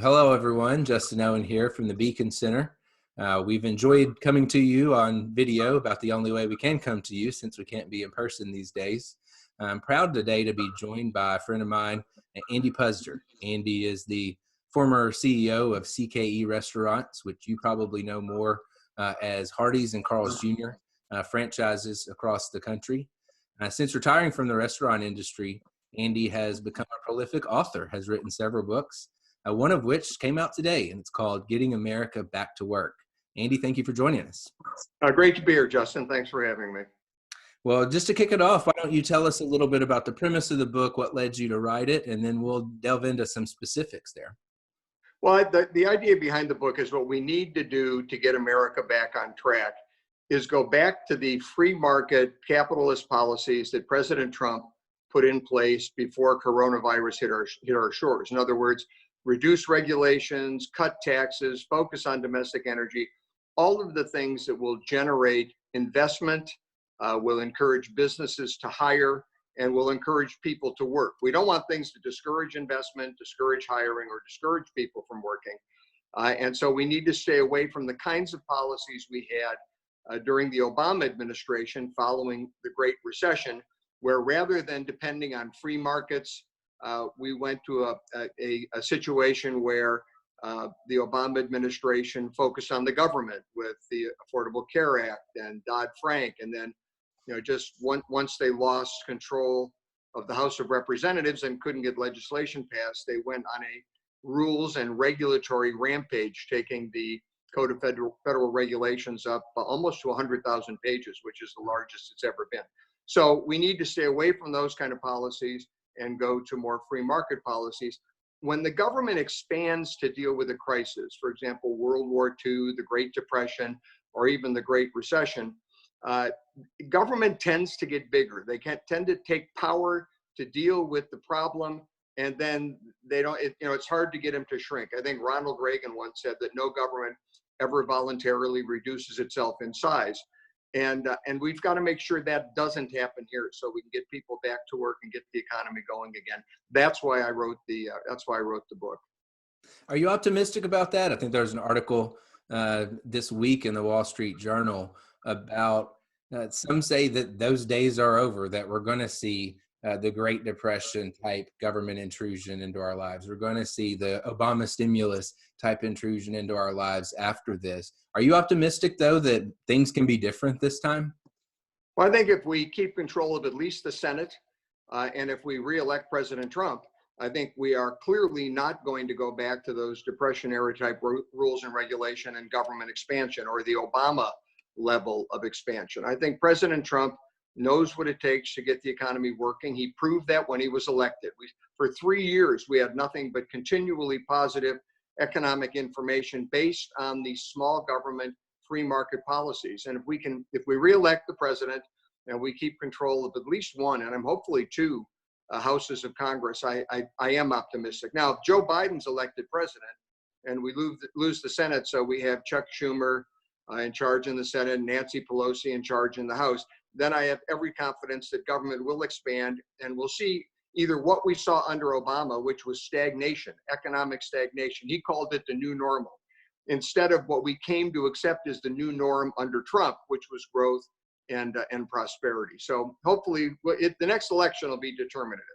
Hello, everyone. Justin Owen here from the Beacon Center. We've enjoyed coming to you on video about the only way we can come to you since we can't be in person these days. I'm proud today to be joined by a friend of mine, Andy Puzder. Andy is the former CEO of CKE Restaurants, which you probably know more as Hardee's and Carl's Jr. Franchises across the country. Since retiring from the restaurant industry, Andy has become a prolific author, has written several books, one of which came out today, and it's called Getting America Back to Work. Andy, thank you for joining us. Great to be here, Justin. Thanks for having me. Well, just to kick it off, why don't you tell us a little bit about the premise of the book, what led you to write it, and then we'll delve into some specifics there. Well, the idea behind the book is what we need to do to get America back on track is go back to the free market capitalist policies that President Trump put in place before coronavirus hit our shores. In other words, reduce regulations, cut taxes, focus on domestic energy, all of the things that will generate investment, will encourage businesses to hire, and will encourage people to work. We don't want things to discourage investment, discourage hiring, or discourage people from working. And so we need to stay away from the kinds of policies we had during the Obama administration following the Great Recession, where rather than depending on free markets, we went to a situation where the Obama administration focused on the government with the Affordable Care Act and Dodd-Frank. And then, just once they lost control of the House of Representatives and couldn't get legislation passed, they went on a rules and regulatory rampage, taking the Code of Federal Regulations up almost to 100,000 pages, which is the largest it's ever been. So we need to stay away from those kind of policies and go to more free market policies. When the government expands to deal with a crisis, for example, World War II, the Great Depression, or even the Great Recession, government tends to get bigger. They tend to take power to deal with the problem, and then they don't. It's hard to get them to shrink. I think Ronald Reagan once said that no government ever voluntarily reduces itself in size. And we've got to make sure that doesn't happen here, so we can get people back to work and get the economy going again. That's why I wrote the book. Are you optimistic about that? I think there was an article this week in the Wall Street Journal about some say that those days are over, that we're going to see the Great Depression type government intrusion into our lives. We're going to see the Obama stimulus type intrusion into our lives after this. Are you optimistic, though, that things can be different this time? Well, I think if we keep control of at least the Senate, and if we reelect President Trump, I think we are clearly not going to go back to those Depression-era type rules and regulation and government expansion, or the Obama level of expansion. I think President Trump knows what it takes to get the economy working. He proved that when he was elected. For 3 years, we had nothing but continually positive economic information based on these small government free market policies. And if we reelect the president and we keep control of at least one, and I'm hopefully two houses of Congress, I am optimistic. Now, if Joe Biden's elected president and we lose the Senate, so we have Chuck Schumer in charge in the Senate, Nancy Pelosi in charge in the House, then I have every confidence that government will expand, and we'll see either what we saw under Obama, which was stagnation, economic stagnation. He called it the new normal, instead of what we came to accept as the new norm under Trump, which was growth and prosperity. So hopefully the next election will be determinative.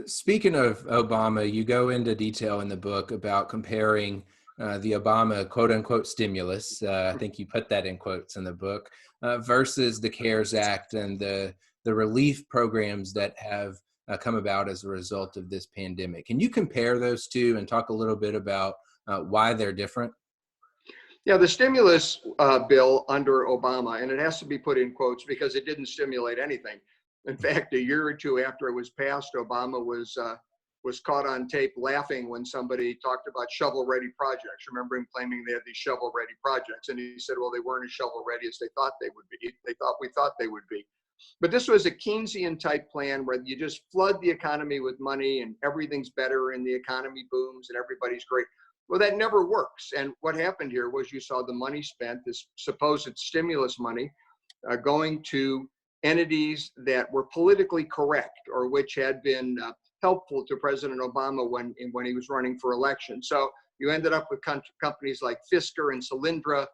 Speaking of Obama, you go into detail in the book about comparing the Obama quote unquote stimulus, I think you put that in quotes in the book, versus the CARES Act and the relief programs that have come about as a result of this pandemic. Can you compare those two and talk a little bit about why they're different? Yeah, the stimulus bill under Obama, and it has to be put in quotes because it didn't stimulate anything. In fact, a year or two after it was passed, Obama was caught on tape laughing when somebody talked about shovel-ready projects. Remember him claiming they had these shovel-ready projects, and he said, well, they weren't as shovel-ready as they thought they would be. We thought they would be. But this was a Keynesian-type plan where you just flood the economy with money and everything's better and the economy booms and everybody's great. Well, that never works. And what happened here was you saw the money spent, this supposed stimulus money, going to entities that were politically correct or which had been helpful to President Obama when he was running for election. So you ended up with companies like Fisker and Solyndra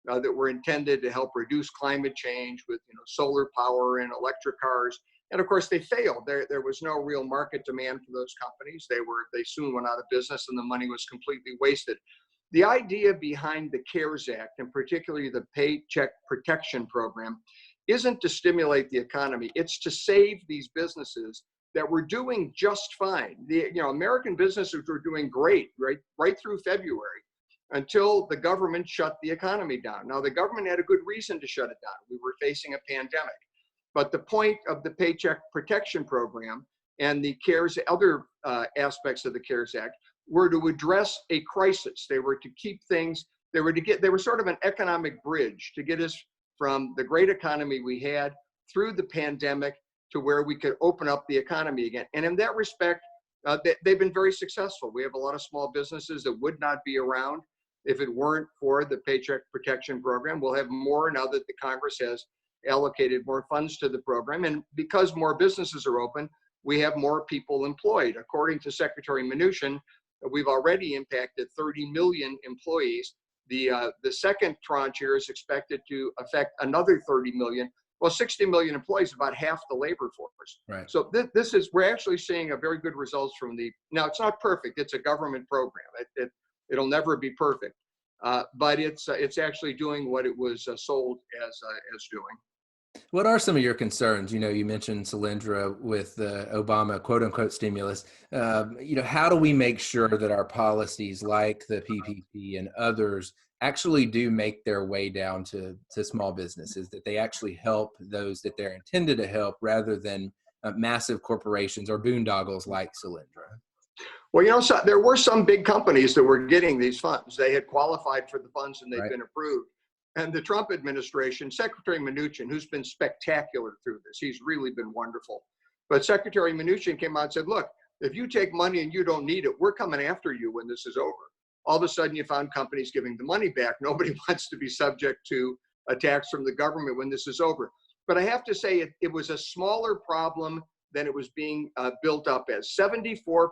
that were intended to help reduce climate change with solar power and electric cars. And of course, they failed. There was no real market demand for those companies. They soon went out of business, and the money was completely wasted. The idea behind the CARES Act, and particularly the Paycheck Protection Program, isn't to stimulate the economy. It's to save these businesses that were doing just fine. American businesses were doing great right through February until the government shut the economy down. Now, the government had a good reason to shut it down. We were facing a pandemic. But the point of the Paycheck Protection Program and the other aspects of the CARES Act were to address a crisis. They were to keep things, they were sort of an economic bridge to get us from the great economy we had through the pandemic to where we could open up the economy again. And in that respect, they've been very successful. We have a lot of small businesses that would not be around if it weren't for the Paycheck Protection Program. We'll have more now that the Congress has allocated more funds to the program. And because more businesses are open, we have more people employed. According to Secretary Mnuchin, we've already impacted 30 million employees. The second tranche here is expected to affect another 30 million. Well, 60 million employees, about half the labor force. Right. So we're actually seeing a very good results from now it's not perfect. It's a government program. It'll never be perfect. But it's actually doing what it was sold as doing. What are some of your concerns? You mentioned Solyndra with the Obama quote unquote stimulus. How do we make sure that our policies like the PPP and others actually do make their way down to small businesses, that they actually help those that they're intended to help rather than massive corporations or boondoggles like Solyndra? Well, so there were some big companies that were getting these funds. They had qualified for the funds and they'd been approved. And the Trump administration, Secretary Mnuchin, who's been spectacular through this, he's really been wonderful. But Secretary Mnuchin came out and said, look, if you take money and you don't need it, we're coming after you when this is over. All of a sudden, you found companies giving the money back. Nobody wants to be subject to attacks from the government when this is over. But I have to say, it was a smaller problem than it was being built up as. 74%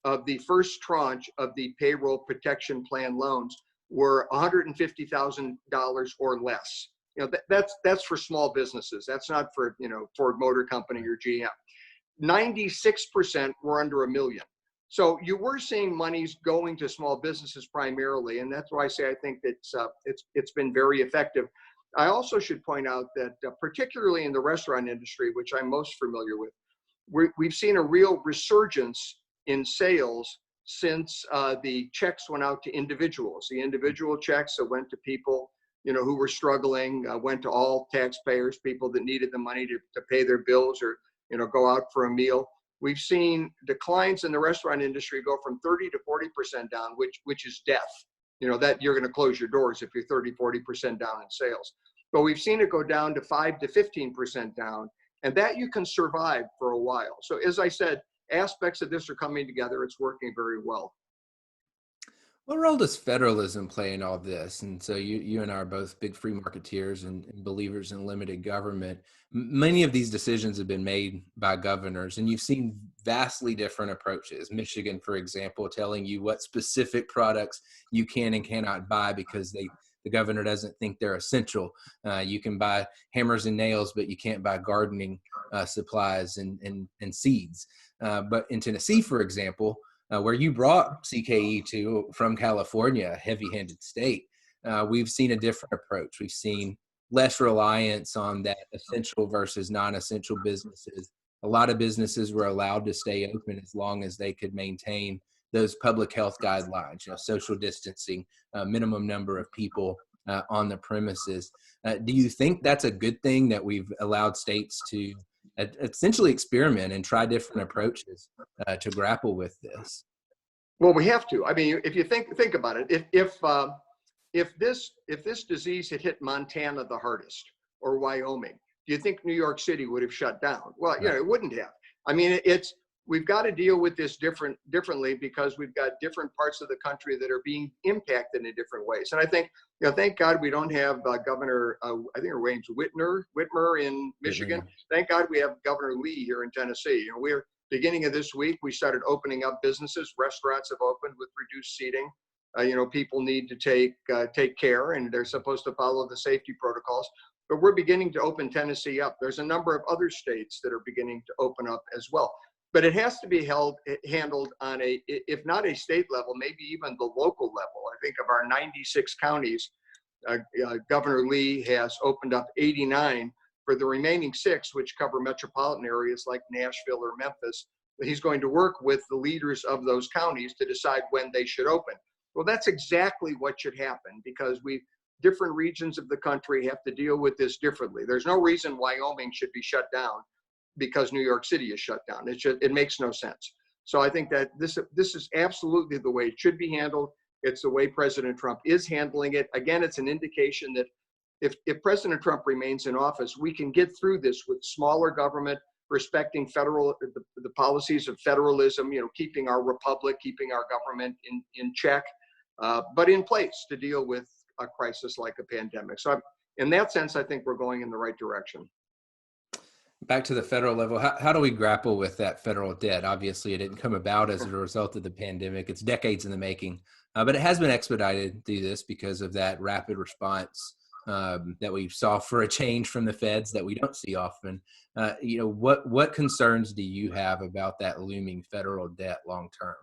of the first tranche of the payroll protection plan loans were $150,000 or less. That's for small businesses. That's not for Ford Motor Company or GM. 96% were under $1 million. So you were seeing monies going to small businesses primarily, and that's why I say I think that it's been very effective. I also should point out that particularly in the restaurant industry, which I'm most familiar with, we've seen a real resurgence in sales since the checks went out to individuals. The individual checks that went to people, who were struggling, went to all taxpayers, people that needed the money to pay their bills or, go out for a meal. We've seen declines in the restaurant industry go from 30 to 40% down, which is death. That you're going to close your doors if you're 30, 40% down in sales. But we've seen it go down to 5 to 15% down, and that you can survive for a while. So as I said, aspects of this are coming together. It's working very well. What role does federalism play in all this? And so you and I are both big free marketeers and believers in limited government. Many of these decisions have been made by governors, and you've seen vastly different approaches. Michigan, for example, telling you what specific products you can and cannot buy because the governor doesn't think they're essential. You can buy hammers and nails, but you can't buy gardening supplies and seeds. But in Tennessee, for example, where you brought CKE from California, a heavy-handed state, we've seen a different approach. We've seen less reliance on that essential versus non-essential businesses. A lot of businesses were allowed to stay open as long as they could maintain those public health guidelines, social distancing, minimum number of people on the premises. Do you think that's a good thing that we've allowed states to essentially experiment and try different approaches to grapple with this? Well, we have to. I mean, if you think about it, if this disease had hit Montana the hardest or Wyoming, do you think New York City would have shut down? Well, it wouldn't have. I mean, we've got to deal with this differently because we've got different parts of the country that are being impacted in different ways. And I think, thank God we don't have Governor, I think her name's Whitmer in Michigan. Thank God we have Governor Lee here in Tennessee. beginning of this week, we started opening up businesses. Restaurants have opened with reduced seating. People need to take care, and they're supposed to follow the safety protocols. But we're beginning to open Tennessee up. There's a number of other states that are beginning to open up as well. But it has to be handled on a, if not a state level, maybe even the local level. I think of our 96 counties, Governor Lee has opened up 89. For the remaining 6, which cover metropolitan areas like Nashville or Memphis, he's going to work with the leaders of those counties to decide when they should open. Well, that's exactly what should happen, because different regions of the country have to deal with this differently. There's no reason Wyoming should be shut down because New York City is shut down. It makes no sense. So I think that this is absolutely the way it should be handled. It's the way President Trump is handling it. Again, it's an indication that if President Trump remains in office, we can get through this with smaller government, respecting the policies of federalism, keeping our republic, keeping our government in check, but in place to deal with a crisis like a pandemic. So in that sense, I think we're going in the right direction. Back to the federal level, how do we grapple with that federal debt? Obviously, it didn't come about as a result of the pandemic. It's decades in the making, but it has been expedited through this because of that rapid response that we saw for a change from the feds that we don't see often. What concerns do you have about that looming federal debt long term?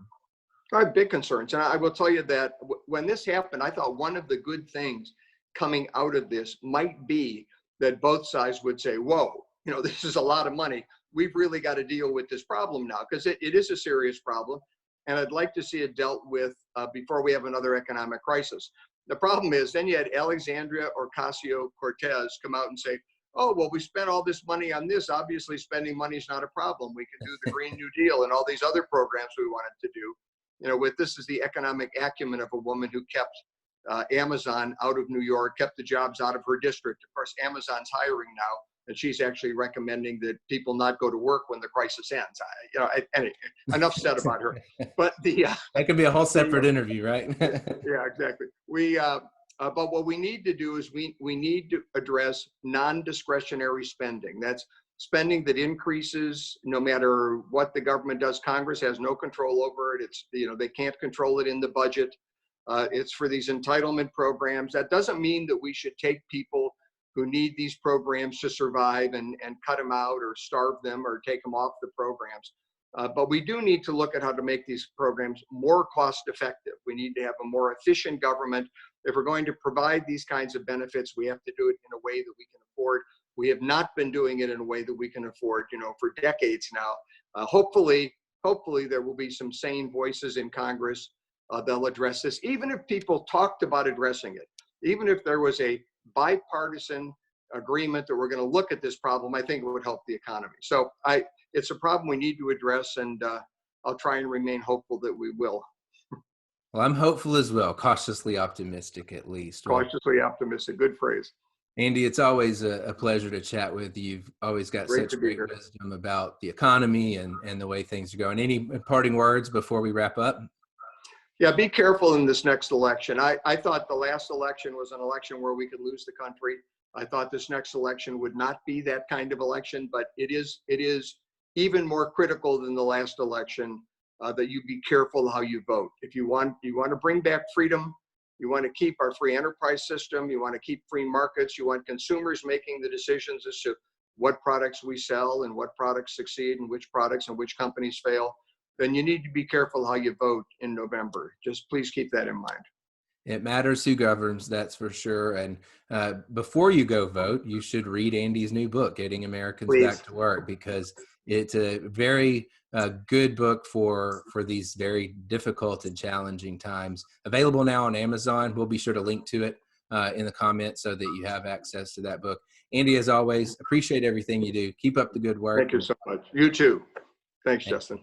I have big concerns. And I will tell you that when this happened, I thought one of the good things coming out of this might be that both sides would say, whoa, this is a lot of money. We've really got to deal with this problem now, because it is a serious problem. And I'd like to see it dealt with before we have another economic crisis. The problem is then you had Alexandria Ocasio-Cortez come out and say, oh, well, we spent all this money on this. Obviously, spending money is not a problem. We can do the Green New Deal and all these other programs we wanted to do. This is the economic acumen of a woman who kept Amazon out of New York, kept the jobs out of her district. Of course, Amazon's hiring now, and she's actually recommending that people not go to work when the crisis ends. Anyway, enough said about her. But that could be a whole separate interview, right? Yeah, exactly. But what we need to do is we need to address non-discretionary spending. That's spending that increases no matter what the government does. Congress has no control over it. They can't control it in the budget. It's for these entitlement programs. That doesn't mean that we should take people who need these programs to survive and cut them out or starve them or take them off the programs. But we do need to look at how to make these programs more cost effective. We need to have a more efficient government. If we're going to provide these kinds of benefits, we have to do it in a way that we can afford. We have not been doing it in a way that we can afford, for decades now. Hopefully there will be some sane voices in Congress that'll address this, even if people talked about addressing it, even if there was a bipartisan agreement that we're going to look at this problem. I think it would help the economy. So it's a problem we need to address, and I'll try and remain hopeful that we will. Well, I'm hopeful as well, cautiously optimistic at least. Cautiously optimistic, good phrase. Andy, it's always a pleasure to chat with you. You've always got such great wisdom about the economy and the way things are going. Any parting words before we wrap up? Yeah, be careful in this next election. I thought the last election was an election where we could lose the country. I thought this next election would not be that kind of election, but it is even more critical than the last election that you be careful how you vote. If you want to bring back freedom, you want to keep our free enterprise system, you want to keep free markets, you want consumers making the decisions as to what products we sell and what products succeed and which products and which companies fail, then you need to be careful how you vote in November. Just please keep that in mind. It matters who governs, that's for sure. And before you go vote, you should read Andy's new book, Getting Americans Back to Work, because it's a very good book for these very difficult and challenging times. Available now on Amazon. We'll be sure to link to it in the comments so that you have access to that book. Andy, as always, appreciate everything you do. Keep up the good work. Thank you so much. You too. Thanks, Justin.